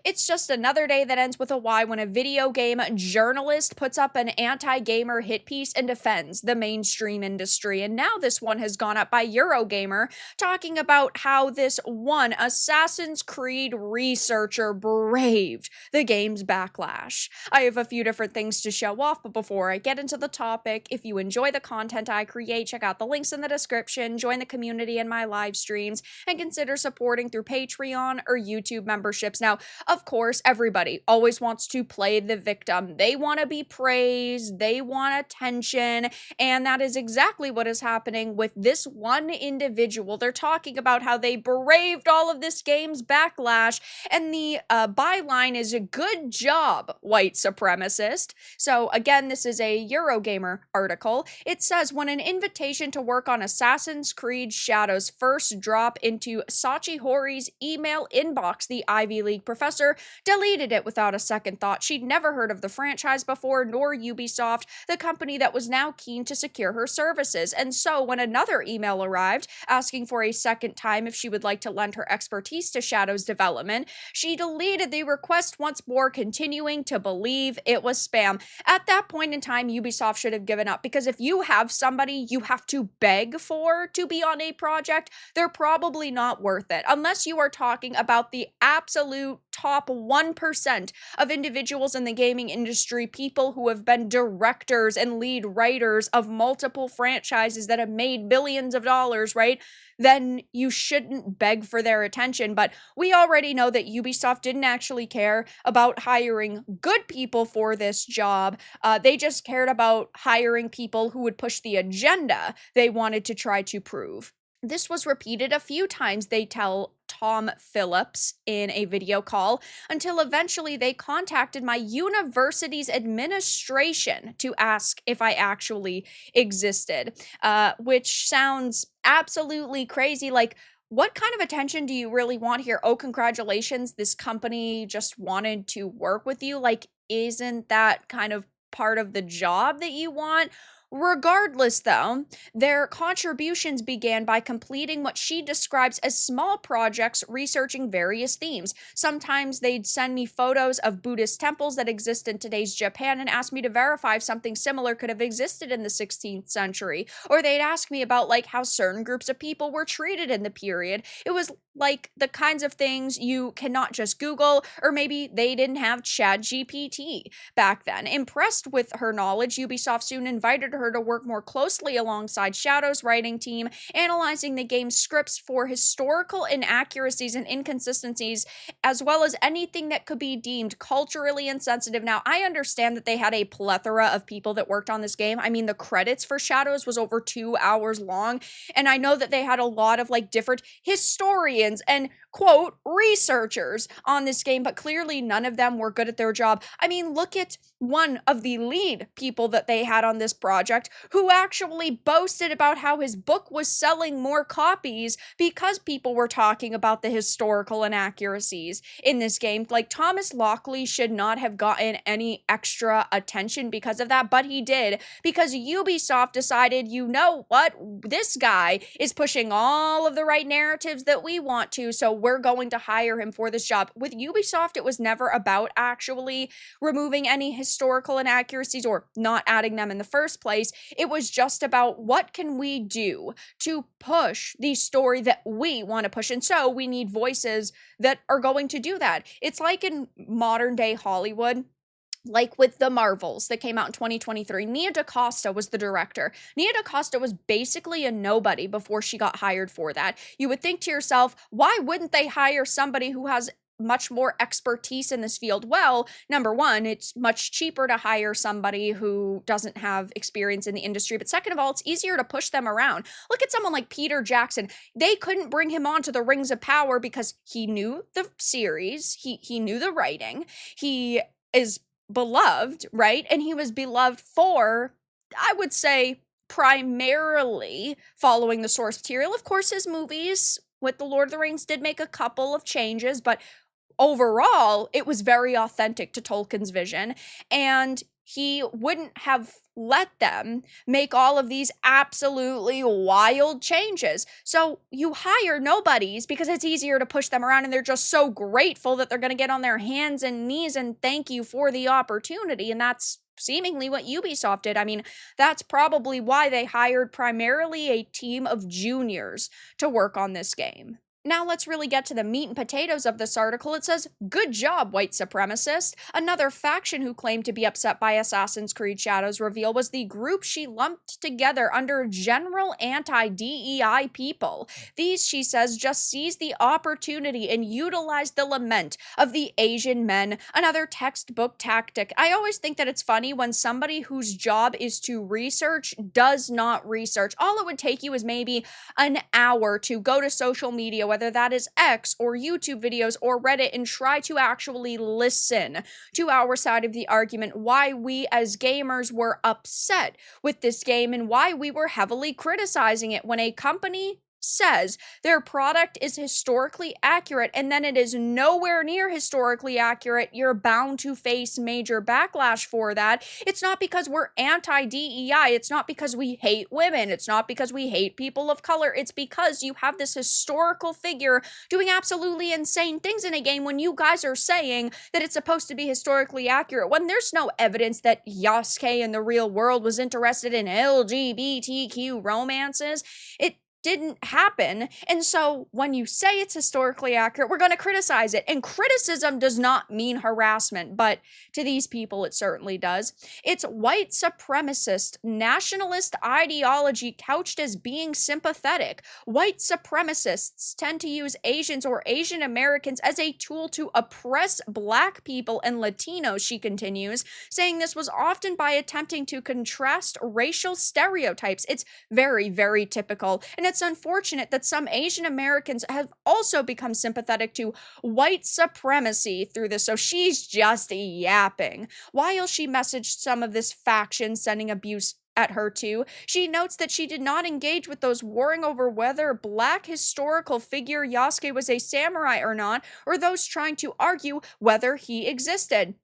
It's just another day that ends with a Y when a video game journalist puts up an anti-gamer hit piece and defends the mainstream industry. And now this one has gone up by Eurogamer, talking about how this one Assassin's Creed researcher braved the game's backlash. I have a few different things to show off, but before I get into the topic, if you enjoy the content I create, check out the links in the description, join the community in my live streams, and consider supporting through Patreon or YouTube memberships. Now, of course, everybody always wants to play the victim. They want to be praised, they want attention, and that is exactly what is happening with this one individual. They're talking about how they braved all of this game's backlash, and the byline is a good job, white supremacist. So again, this is a Eurogamer article. It says, when an invitation to work on Assassin's Creed Shadows first drop into Sachi Hori's email inbox, the Ivy League professor deleted it without a second thought. She'd never heard of the franchise before, nor Ubisoft, the company that was now keen to secure her services. And so when another email arrived asking for a second time if she would like to lend her expertise to Shadow's development, she deleted the request once more, continuing to believe it was spam. At that point in time, Ubisoft should have given up, because if you have somebody you have to beg for to be on a project, they're probably not worth it, unless you are talking about the absolute top 1% of individuals in the gaming industry, people who have been directors and lead writers of multiple franchises that have made billions of dollars, right? Then you shouldn't beg for their attention. But we already know that Ubisoft didn't actually care about hiring good people for this job. They just cared about hiring people who would push the agenda they wanted to try to prove. This was repeated a few times, they tell Tom Phillips in a video call, until eventually they contacted my university's administration to ask if I actually existed, which sounds absolutely crazy. Like, what kind of attention do you really want here? Oh, congratulations, this company just wanted to work with you. Like, isn't that kind of part of the job that you want? Regardless, though, their contributions began by completing what she describes as small projects researching various themes. Sometimes they'd send me photos of Buddhist temples that exist in today's Japan and ask me to verify if something similar could have existed in the 16th century. Or they'd ask me about like how certain groups of people were treated in the period. It was like the kinds of things you cannot just Google, or maybe they didn't have ChatGPT back then. Impressed with her knowledge, Ubisoft soon invited her to work more closely alongside Shadow's writing team, analyzing the game's scripts for historical inaccuracies and inconsistencies, as well as anything that could be deemed culturally insensitive. Now, I understand that they had a plethora of people that worked on this game. I mean, the credits for Shadows was over 2 hours long, and I know that they had a lot of like different historians and quote researchers on this game, but clearly none of them were good at their job. I mean, look at one of the lead people that they had on this project, who actually boasted about how his book was selling more copies because people were talking about the historical inaccuracies in this game. Like, Thomas Lockley should not have gotten any extra attention because of that, but he did, because Ubisoft decided, you know what, this guy is pushing all of the right narratives that we want to, so we're going to hire him for this job. With Ubisoft, it was never about actually removing any historical inaccuracies or not adding them in the first place. It was just about what can we do to push the story that we want to push. And so we need voices that are going to do that. It's like in modern day Hollywood, like with the Marvels that came out in 2023, Nia DaCosta was the director. Nia DaCosta was basically a nobody before she got hired for that. You would think to yourself, why wouldn't they hire somebody who has much more expertise in this field? Well, number one, it's much cheaper to hire somebody who doesn't have experience in the industry. But second of all, it's easier to push them around. Look at someone like Peter Jackson. They couldn't bring him on to the Rings of Power because he knew the series, he knew the writing, he is beloved, right? And he was beloved for, I would say, primarily following the source material. Of course, his movies with The Lord of the Rings did make a couple of changes, but overall, it was very authentic to Tolkien's vision. And he wouldn't have let them make all of these absolutely wild changes. So you hire nobodies because it's easier to push them around, and they're just so grateful that they're going to get on their hands and knees and thank you for the opportunity. And that's seemingly what Ubisoft did. I mean, that's probably why they hired primarily a team of juniors to work on this game. Now let's really get to the meat and potatoes of this article. It says, "Good job, white supremacist." Another faction who claimed to be upset by Assassin's Creed Shadows reveal was the group she lumped together under general anti-DEI people. These, she says, just seized the opportunity and utilized the lament of the Asian men, another textbook tactic. I always think that it's funny when somebody whose job is to research does not research. All it would take you is maybe an hour to go to social media, whether that is X or YouTube videos or Reddit, and try to actually listen to our side of the argument, why we as gamers were upset with this game and why we were heavily criticizing it. When a company says their product is historically accurate and then it is nowhere near historically accurate, you're bound to face major backlash for that. It's not because we're anti-DEI. It's not because we hate women. It's not because we hate people of color. It's because you have this historical figure doing absolutely insane things in a game when you guys are saying that it's supposed to be historically accurate, when there's no evidence that Yasuke in the real world was interested in LGBTQ romances. It didn't happen. And so when you say it's historically accurate, we're going to criticize it. And criticism does not mean harassment, but to these people, it certainly does. It's white supremacist, nationalist ideology couched as being sympathetic. White supremacists tend to use Asians or Asian Americans as a tool to oppress Black people and Latinos, she continues, saying this was often by attempting to contrast racial stereotypes. It's very, very typical. And it's unfortunate that some Asian Americans have also become sympathetic to white supremacy through this. So she's just yapping. While she messaged some of this faction sending abuse at her too, she notes that she did not engage with those warring over whether Black historical figure Yasuke was a samurai or not, or those trying to argue whether he existed.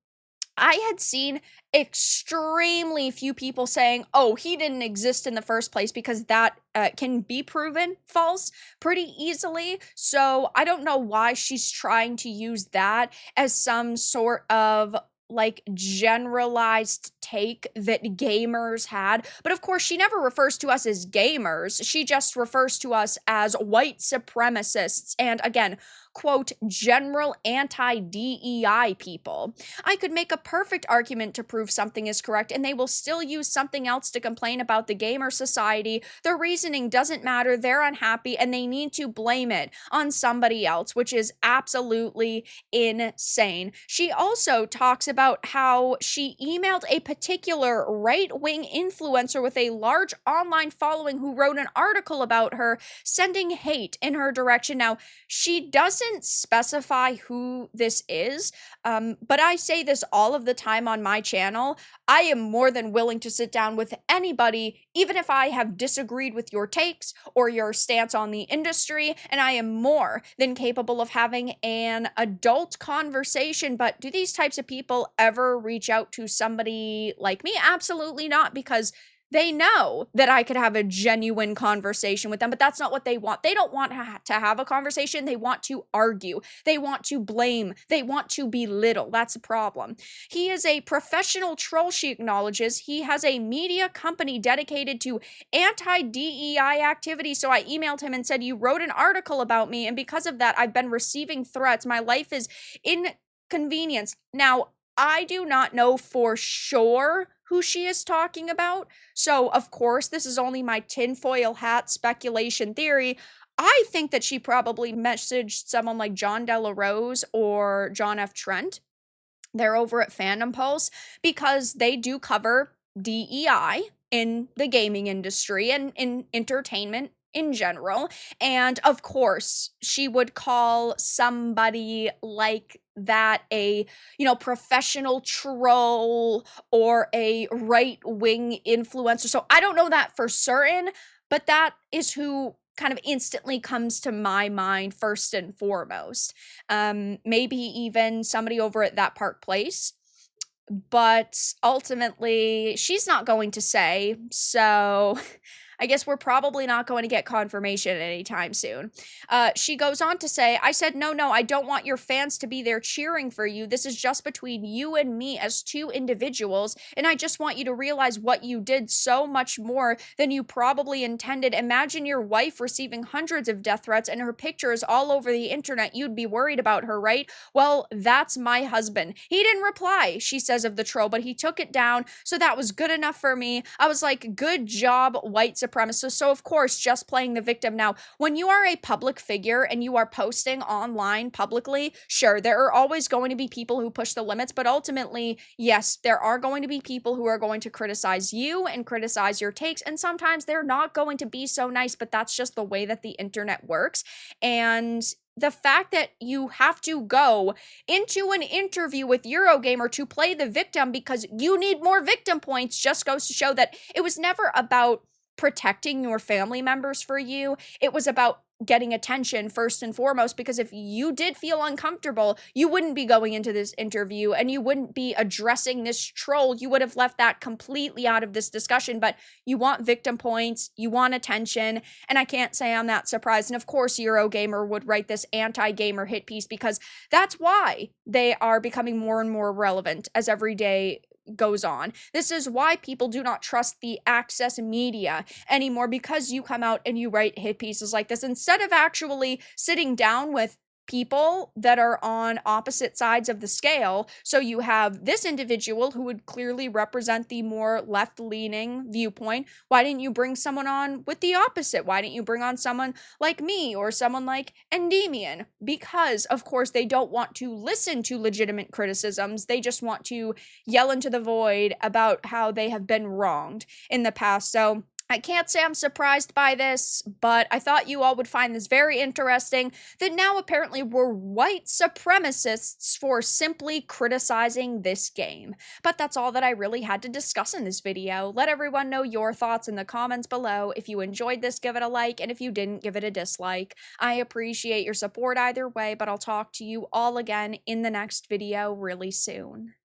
I had seen extremely few people saying, oh, he didn't exist in the first place, because that can be proven false pretty easily. So I don't know why she's trying to use that as some sort of like generalized take that gamers had. But of course, she never refers to us as gamers. She just refers to us as white supremacists. And again, quote, general anti-DEI people. I could make a perfect argument to prove something is correct, and they will still use something else to complain about the gamer society. Their reasoning doesn't matter. They're unhappy, and they need to blame it on somebody else, which is absolutely insane. She also talks about how she emailed a particular right-wing influencer with a large online following who wrote an article about her, sending hate in her direction. Now, she doesn't specify who this is, but I say this all of the time on my channel. I am more than willing to sit down with anybody, even if I have disagreed with your takes or your stance on the industry, and I am more than capable of having an adult conversation. But do these types of people ever reach out to somebody like me? Absolutely not, because they know that I could have a genuine conversation with them, but that's not what they want. They don't want to have a conversation. They want to argue. They want to blame. They want to belittle. That's the problem. He is a professional troll, she acknowledges. He has a media company dedicated to anti-DEI activity. So I emailed him and said, you wrote an article about me, and because of that, I've been receiving threats. My life is inconvenienced. Now, I do not know for sure who she is talking about. So, of course, this is only my tinfoil hat speculation theory. I think that she probably messaged someone like John Della Rose or John F. Trent. They're over at Fandom Pulse, because they do cover DEI in the gaming industry and in entertainment in general. And of course, she would call somebody like that a, professional troll or a right-wing influencer. So I don't know that for certain, but that is who kind of instantly comes to my mind first and foremost. Maybe even somebody over at That Park Place. but ultimately she's not going to say. So I guess we're probably not going to get confirmation anytime soon. She goes on to say, I said, no, I don't want your fans to be there cheering for you. This is just between you and me as two individuals. And I just want you to realize what you did so much more than you probably intended. Imagine your wife receiving hundreds of death threats and her pictures all over the internet. You'd be worried about her, right? Well, that's my husband. He didn't reply, she says of the troll, but he took it down. So that was good enough for me. I was like, good job, white supremacists. So of course, just playing the victim. Now, when you are a public figure and you are posting online publicly, sure, there are always going to be people who push the limits, but ultimately, yes, there are going to be people who are going to criticize you and criticize your takes, and sometimes they're not going to be so nice, but that's just the way that the internet works. And the fact that you have to go into an interview with Eurogamer to play the victim because you need more victim points just goes to show that it was never about protecting your family members for you. It was about getting attention first and foremost, because if you did feel uncomfortable, you wouldn't be going into this interview and you wouldn't be addressing this troll. You would have left that completely out of this discussion, but you want victim points, you want attention, and I can't say I'm that surprised. And of course, Eurogamer would write this anti-gamer hit piece because that's why they are becoming more and more relevant as every day goes on. This is why people do not trust the access media anymore, because you come out and you write hit pieces like this instead of actually sitting down with people that are on opposite sides of the scale. So you have this individual who would clearly represent the more left-leaning viewpoint. Why didn't you bring someone on with the opposite? Why didn't you bring on someone like me or someone like Endymion? Because, of course, they don't want to listen to legitimate criticisms. They just want to yell into the void about how they have been wronged in the past. So I can't say I'm surprised by this, but I thought you all would find this very interesting, that now apparently we're white supremacists for simply criticizing this game. But that's all that I really had to discuss in this video. Let everyone know your thoughts in the comments below. If you enjoyed this, give it a like, and if you didn't, give it a dislike. I appreciate your support either way, but I'll talk to you all again in the next video really soon.